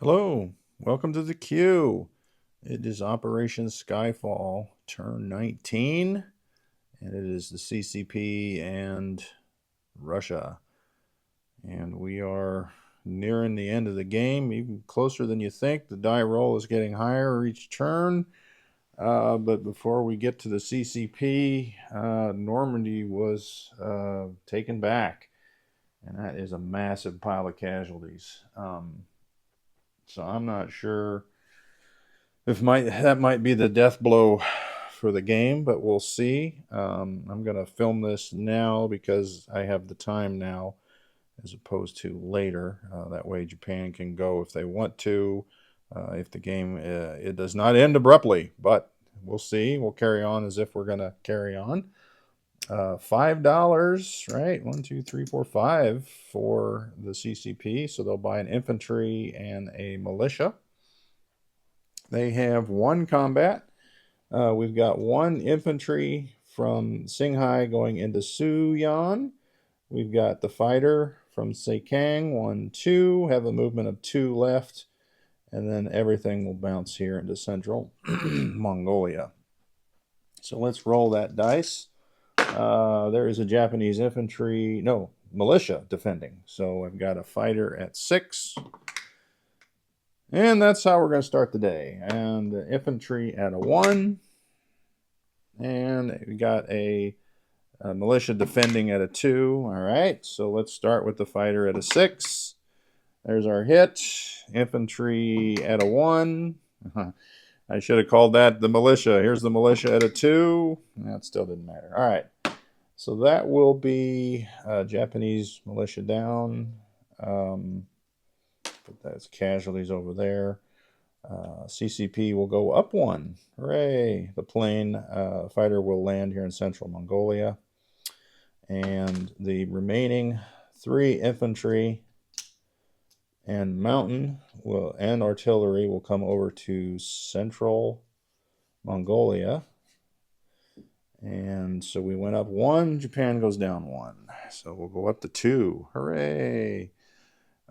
Hello, welcome to the queue. It is Operation Skyfall, turn 19, and it is the CCP and Russia. And we are nearing the end of the game, even closer than you think. The die roll is getting higher each turn. But before we get to the CCP, Normandy was taken back, and that is a massive pile of casualties. So I'm not sure if that might be the death blow for the game, but we'll see. I'm going to film this now because I have the time now as opposed to later. That way Japan can go if they want to. If the game it does not end abruptly, but we'll see. We'll carry on as if we're going to carry on. $5, right? 1, 2, 3, 4, 5 for the CCP. So they'll buy an infantry and a militia. They have one combat. We've got one infantry from Singhai going into Suyan. We've got the fighter from Sekang, 1, 2, have a movement of 2 left, and then everything will bounce here into central Mongolia. So let's roll that dice. There is a Japanese militia defending. So I've got a fighter at 6. And that's how we're going to start the day. And the infantry at a 1. And we got a militia defending at a 2. All right, so let's start with the fighter at a 6. There's our hit. Infantry at a 1. I should have called that the militia. Here's the militia at a 2. That still didn't matter. All right, so that will be Japanese militia down. Put that as casualties over there. CCP will go up 1. Hooray! The plane fighter will land here in central Mongolia. And the remaining 3 infantry and mountain and artillery will come over to central Mongolia. And so we went up 1, Japan goes down 1. So we'll go up to 2. Hooray!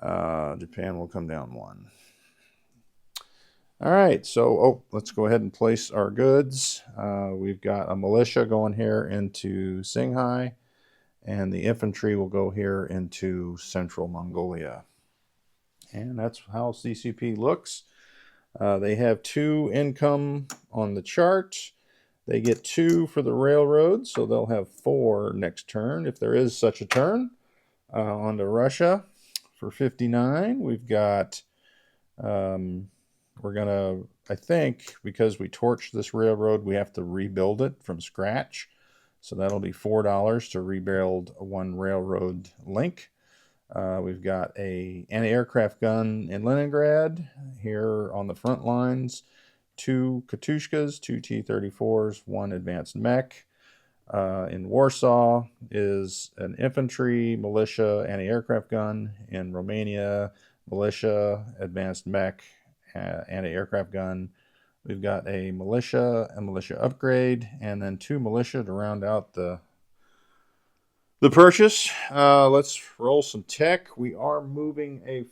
Japan will come down 1. All right, so let's go ahead and place our goods. We've got a militia going here into Singhai, and the infantry will go here into central Mongolia. And that's how CCP looks. They have 2 income on the chart. They get 2 for the railroad, so they'll have 4 next turn, if there is such a turn. On to Russia for 59. We've got, we're going to, I think, because we torched this railroad, we have to rebuild it from scratch. So that'll be $4 to rebuild 1 railroad link. We've got a anti-aircraft gun in Leningrad here on the front lines. 2 Katushkas, 2 T-34s, 1 advanced mech. In Warsaw is an infantry, militia, anti-aircraft gun. In Romania, militia, advanced mech, anti-aircraft gun. We've got a militia upgrade, and then 2 militia to round out the purchase. Let's roll some tech. We are moving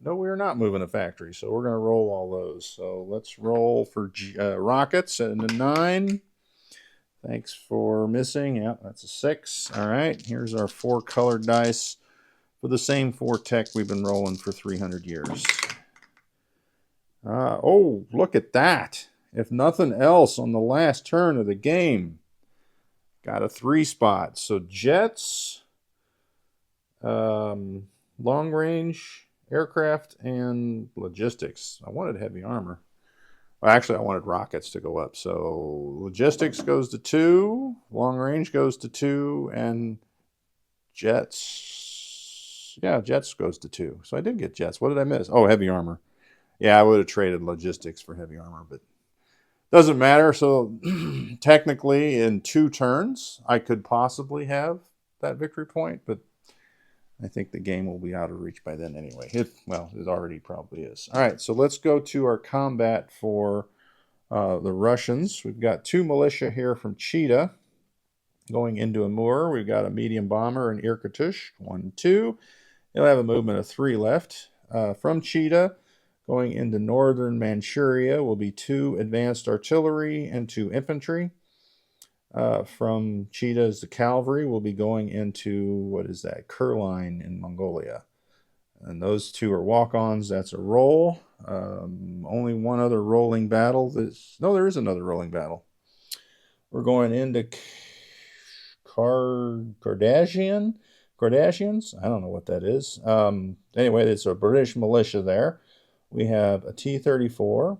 no, we're not moving a factory, so we're going to roll all those. So let's roll for rockets and a 9. Thanks for missing. Yeah, that's a 6. All right, here's our 4 colored dice for the same 4 tech we've been rolling for 300 years. Oh, look at that. If nothing else, on the last turn of the game, got a 3 spot. So jets, long range, aircraft, and logistics. I wanted heavy armor. Well, actually, I wanted rockets to go up. So logistics goes to 2, long range goes to 2, and jets. Yeah, jets goes to 2. So I did get jets. What did I miss? Oh, heavy armor. Yeah, I would have traded logistics for heavy armor, but doesn't matter. So technically, in 2 turns, I could possibly have that victory point, but I think the game will be out of reach by then anyway. It already probably is. All right, so let's go to our combat for the Russians. We've got 2 militia here from Cheetah going into Amur. We've got a medium bomber in Irkutsk, 1, 2. They'll have a movement of 3 left. From Cheetah, Going into northern Manchuria will be 2 advanced artillery and 2 infantry. From Cheetahs, the cavalry will be going into, what is that, Kurline in Mongolia. And those 2 are walk-ons. That's a roll. Only one other rolling battle. No, there is another rolling battle. We're going into Kardashians. I don't know what that is. Anyway, it's a British militia there. We have a T-34,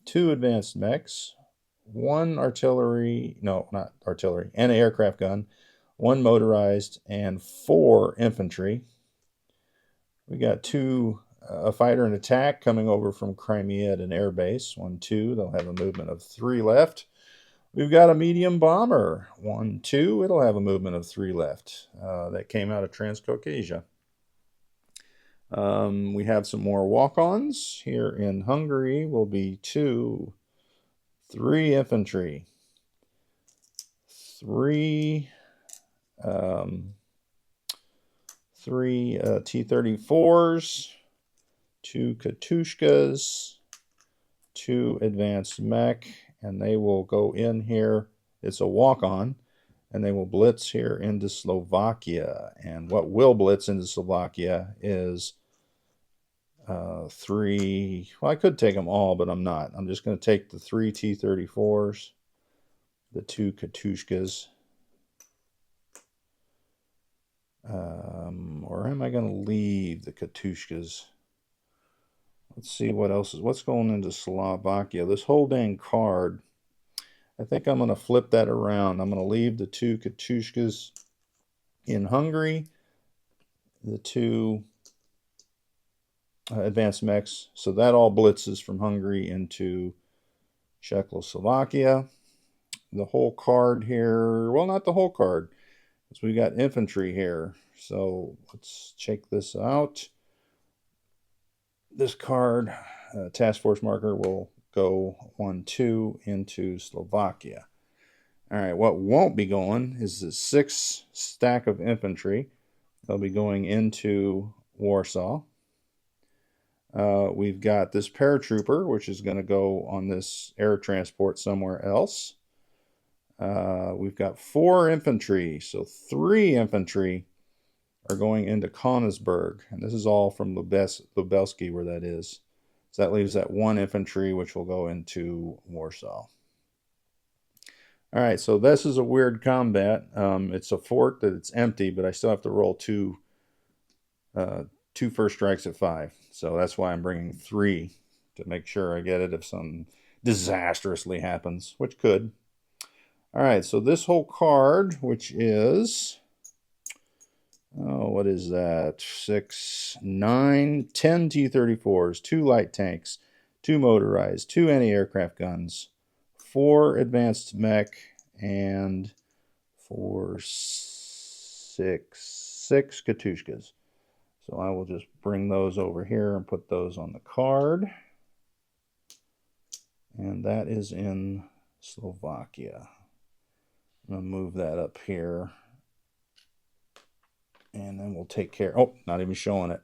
2 advanced mechs, 1 artillery, no, not artillery, and an aircraft gun, 1 motorized, and 4 infantry. We got 2, a fighter and attack coming over from Crimea at an air base. 1, 2. They'll have a movement of 3 left. We've got a medium bomber. 1, 2. It'll have a movement of 3 left. That came out of Transcaucasia. We have some more walk-ons. Here in Hungary will be 2, 3 infantry, 3 T-34s, 2 Katushkas, 2 advanced mech, and they will go in here. It's a walk-on, and they will blitz here into Slovakia. And what will blitz into Slovakia is 3, well, I could take them all, but I'm not. I'm just going to take the 3 T-34s, the 2 Katushkas, or am I going to leave the Katushkas? Let's see what else is, what's going into Slovakia. This whole dang card, I think I'm going to flip that around. I'm going to leave the 2 Katushkas in Hungary, the 2 advanced mechs. So that all blitzes from Hungary into Czechoslovakia. The whole card here, well, not the whole card, because we got infantry here. So let's check this out. This card, task force marker, will go 1, 2 into Slovakia. All right, what won't be going is the 6 stack of infantry. They'll be going into Warsaw. We've got this paratrooper, which is going to go on this air transport somewhere else. We've got 4 infantry, so 3 infantry are going into Königsberg, and this is all from Lubelski, where that is. So that leaves that 1 infantry, which will go into Warsaw. All right, so this is a weird combat. It's a fort that it's empty, but I still have to roll 2 first strikes at 5. So that's why I'm bringing 3 to make sure I get it if something disastrously happens, which could. All right, so this whole card, which is, oh, what is that? 6, 9, 10 T-34s, 2 light tanks, 2 motorized, 2 anti-aircraft guns, 4 advanced mech, and 6 Katushkas. So I will just bring those over here and put those on the card. And that is in Slovakia. I'm going to move that up here. And then we'll take care. Oh, not even showing it.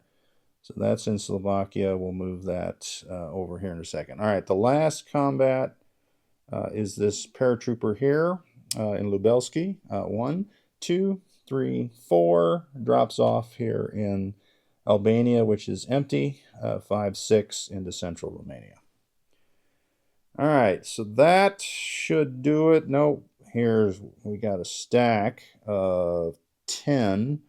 So that's in Slovakia. We'll move that over here in a second. All right, the last combat is this paratrooper here in Lubelski. 1, 2, 3, 4. Drops off here in Albania, which is empty. 5, 6 into central Romania. All right, so that should do it. No, we got a stack of 10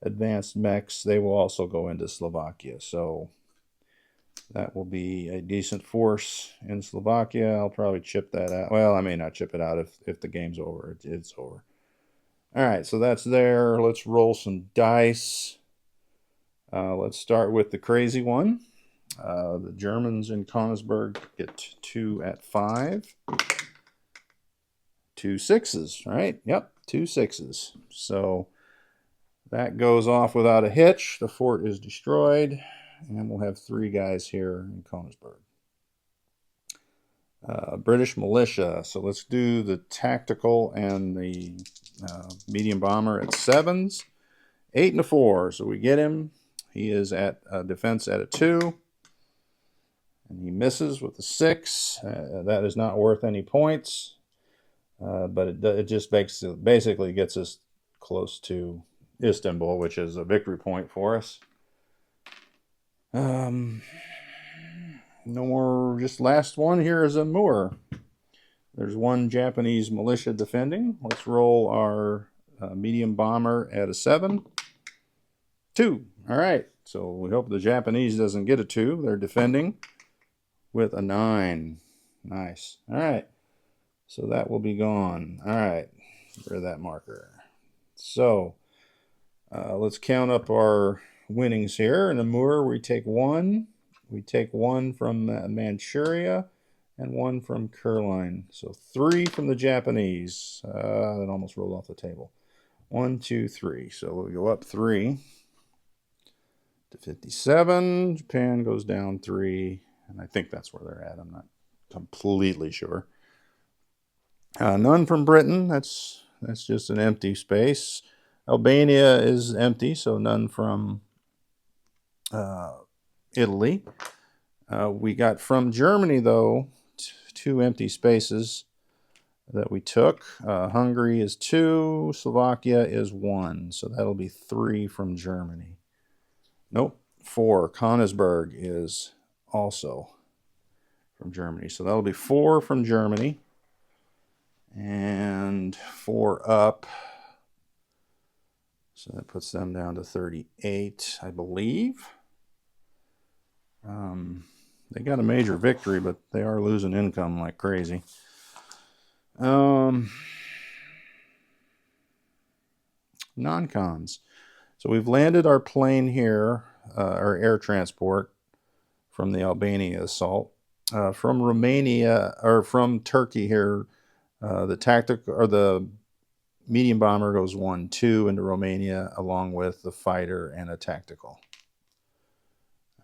advanced mechs. They will also go into Slovakia. So that will be a decent force in Slovakia. I'll probably chip that out. Well, I may not chip it out if the game's over. It's over. All right, so that's there. Let's roll some dice. Let's start with the crazy one. The Germans in Königsberg get 2 at 5. 2 6s, right? Yep, 2 6s. So that goes off without a hitch. The fort is destroyed, and we'll have 3 guys here in Königsberg. British militia. So let's do the tactical and the medium bomber at 7s. 8 and a 4. So we get him. He is at defense at a 2. And he misses with the 6. That is not worth any points. But it just basically gets us close to Istanbul, which is a victory point for us. No more. Just last one here is a Moor. There's one Japanese militia defending. Let's roll our medium bomber at a 7. 2. All right. So we hope the Japanese doesn't get a 2. They're defending with a 9. Nice. All right. So that will be gone. All right. Rid of that marker. So let's count up our winnings here. In Amur, we take 1. We take 1 from Manchuria and 1 from Kurline. So 3 from the Japanese. That almost rolled off the table. 1, 2, 3. So we'll go up 3 to 57. Japan goes down 3. And I think that's where they're at. I'm not completely sure. None from Britain. That's just an empty space. Albania is empty, so none from Italy. We got from Germany, though, 2 empty spaces that we took. Hungary is 2. Slovakia is 1. So that'll be 3 from Germany. Nope, 4. Königsberg is also from Germany. So that'll be 4 from Germany. And 4 up. So that puts them down to 38, I believe. They got a major victory, but they are losing income like crazy. Non-cons. So we've landed our plane here, our air transport from the Albania assault. From Romania, or from Turkey here, the medium bomber goes 1-2 into Romania, along with the fighter and a tactical.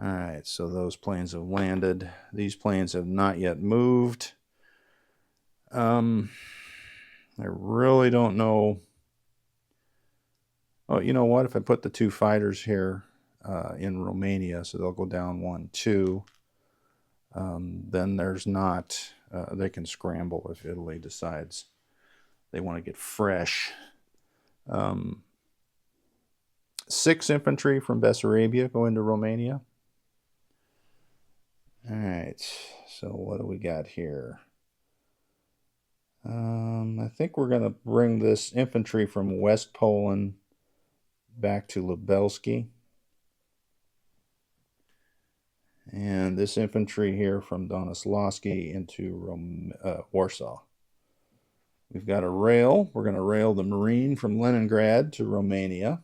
All right, so those planes have landed. These planes have not yet moved. I really don't know. Oh, you know what? If I put the 2 fighters here in Romania, so they'll go down 1-2, then there's not, they can scramble if Italy decides they want to get fresh. 6 infantry from Bessarabia go into Romania. All right, so what do we got here? I think we're going to bring this infantry from West Poland back to Lubelski. And this infantry here from Donoslawski into Warsaw. We've got a rail. We're going to rail the Marine from Leningrad to Romania.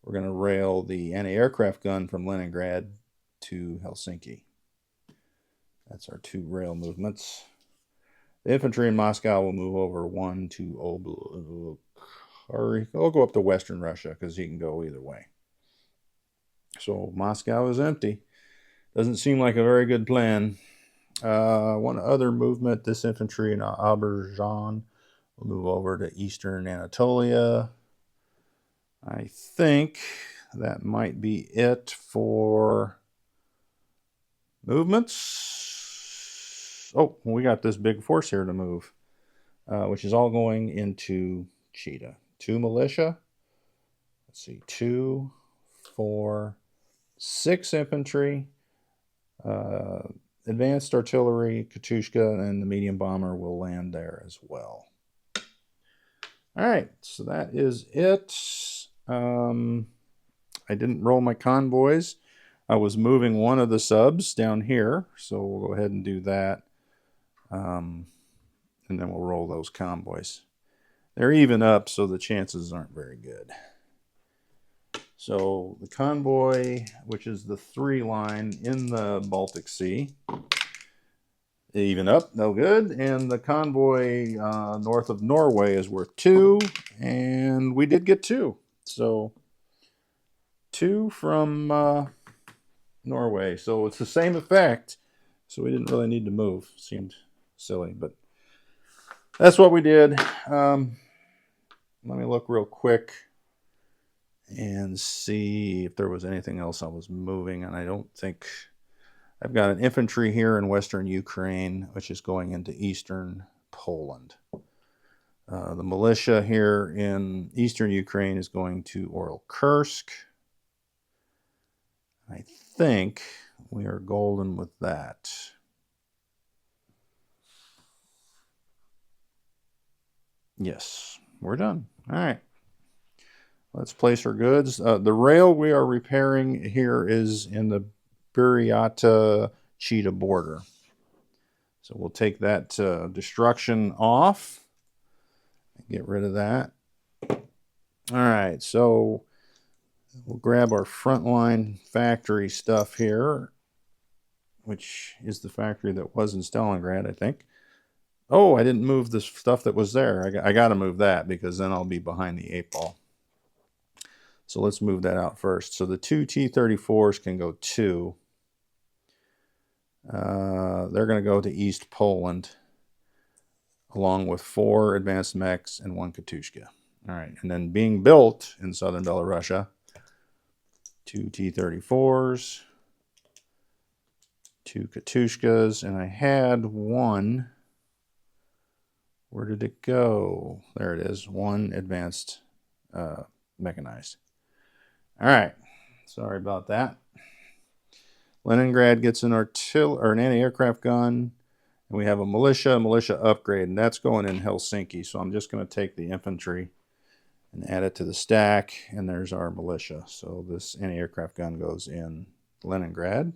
We're going to rail the anti-aircraft gun from Leningrad to Helsinki. That's our 2 rail movements. The infantry in Moscow will move over 1 to or he'll go up to Western Russia because he can go either way. So Moscow is empty. Doesn't seem like a very good plan. One other movement, this infantry in Azerbaijan will move over to Eastern Anatolia. I think that might be it for movements. Oh, we got this big force here to move, which is all going into Cheetah. 2 militia. Let's see, 2, 4, 6 infantry. Advanced artillery, Katyushka, and the medium bomber will land there as well. All right, so that is it. I didn't roll my convoys. I was moving one of the subs down here, so we'll go ahead and do that. And then we'll roll those convoys. They're even up, so the chances aren't very good. So the convoy, which is the 3 line in the Baltic Sea, even up, no good. And the convoy north of Norway is worth 2, and we did get 2. So 2 from Norway. So it's the same effect. So we didn't really need to move. Seemed silly, but that's what we did. Let me look real quick and see if there was anything else I was moving, and I don't think I've got an infantry here in western Ukraine, which is going into eastern Poland. The militia here in eastern Ukraine is going to Oryol-Kursk. I think we are golden with that. Yes, we're done. All right. Let's place our goods. The rail we are repairing here is in the Buryata-Chita border. So we'll take that destruction off. Get rid of that. All right, so we'll grab our frontline factory stuff here, which is the factory that was in Stalingrad, I think. Oh, I didn't move the stuff that was there. I got to move that because then I'll be behind the 8-ball. So let's move that out first. So the 2 T-34s can go 2. They're going to go to East Poland, along with 4 advanced mechs and 1 Katushka. All right, and then being built in southern Belarusia, 2 T-34s, 2 Katushkas, and I had 1. Where did it go? There it is, 1 advanced mechanized. All right, sorry about that. Leningrad gets an anti-aircraft gun, and we have a militia upgrade, and that's going in Helsinki. So I'm just going to take the infantry and add it to the stack, and there's our militia. So this anti-aircraft gun goes in Leningrad.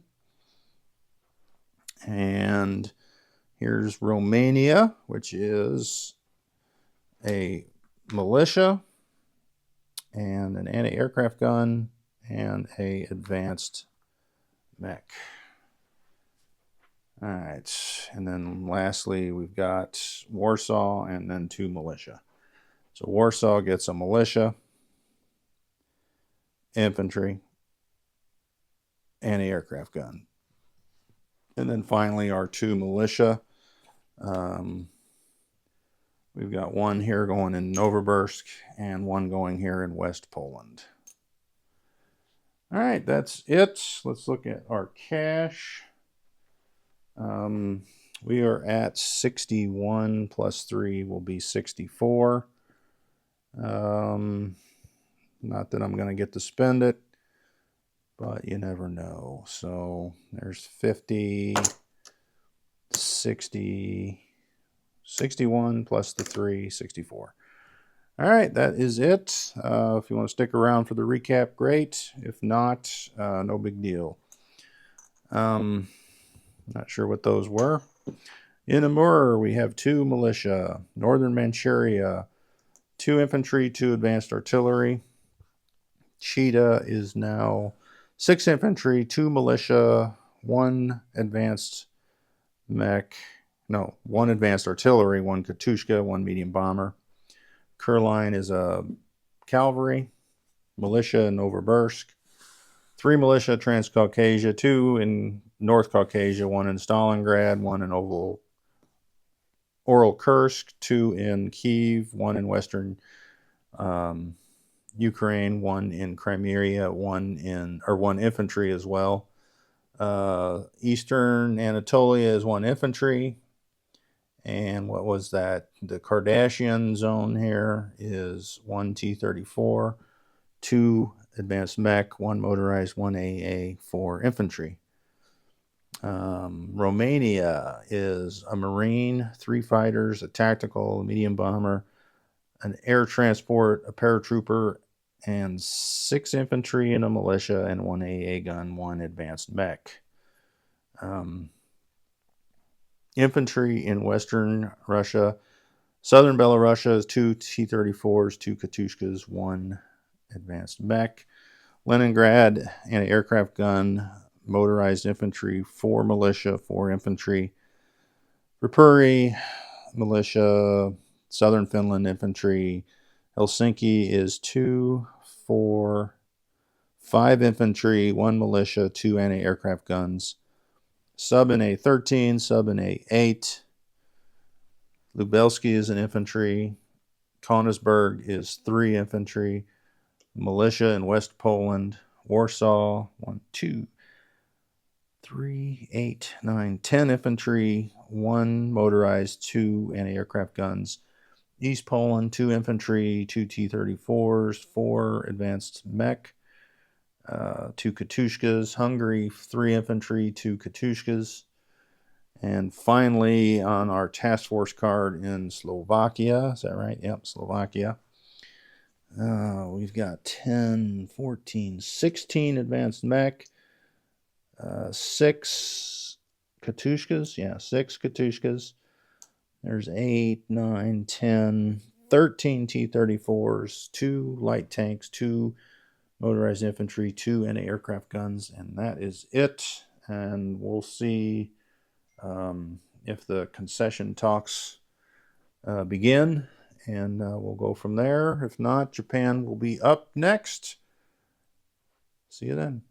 And here's Romania, which is a militia and an anti-aircraft gun and a advanced mech. All right, and then lastly we've got Warsaw and then 2 militia. So Warsaw gets a militia, infantry, anti-aircraft gun. And then finally our 2 militia. We've got 1 here going in Novosibirsk and 1 going here in West Poland. All right, that's it. Let's look at our cash. We are at 61 plus 3 will be 64. Not that I'm going to get to spend it, but you never know. So there's 50, 60, 61 plus the 3, 64. All right, that is it. If you want to stick around for the recap, great. If not, no big deal. Not sure what those were. In Amur, we have 2 militia. Northern Manchuria, 2 infantry, 2 advanced artillery. Chita is now 6 infantry, 2 militia, 1 advanced mech. No, 1 advanced artillery, 1 Katushka, 1 medium bomber. Kurline is a cavalry, militia in Novosibirsk. 3 militia, Transcaucasia, 2 in North Caucasia, 1 in Stalingrad, 1 in Oryol-Kursk, 2 in Kiev, 1 in western Ukraine, 1 in Crimea, 1 infantry as well. Eastern Anatolia is 1 infantry. And what was that? The Kardashian zone here is 1 T-34, 2 advanced mech, 1 motorized, 1 AA, 4 infantry. Romania is a marine, 3 fighters, a tactical, a medium bomber, an air transport, a paratrooper, and 6 infantry and a militia, and 1 AA gun, 1 advanced mech. Infantry in western Russia. Southern Belarusia is 2 T-34s, 2 Katushkas, 1 advanced mech. Leningrad, anti-aircraft gun, motorized infantry, 4 militia, 4 infantry. Ripuri, militia, southern Finland infantry. Helsinki is 2, 4, 5 infantry, 1 militia, 2 anti-aircraft guns. Sub in A-13, sub in A-8. Lubelski is an infantry. Konigsberg is 3 infantry. Militia in West Poland. Warsaw, 1, 2, 3, 8, 9, 10 infantry, 1 motorized, 2 anti-aircraft guns. East Poland, 2 infantry, 2 T-34s, 4 advanced mech, 2 Katushkas. Hungary, 3 infantry, 2 Katushkas. And finally, on our task force card in Slovakia, is that right? Yep, Slovakia. We've got 10, 14, 16 advanced mech, 6 Katushkas. Yeah, 6 Katushkas. There's 8, 9, 10, 13 T-34s, 2 light tanks, 2 motorized infantry, 2 anti-aircraft guns, and that is it. And we'll see if the concession talks begin, and we'll go from there. If not, Japan will be up next. See you then.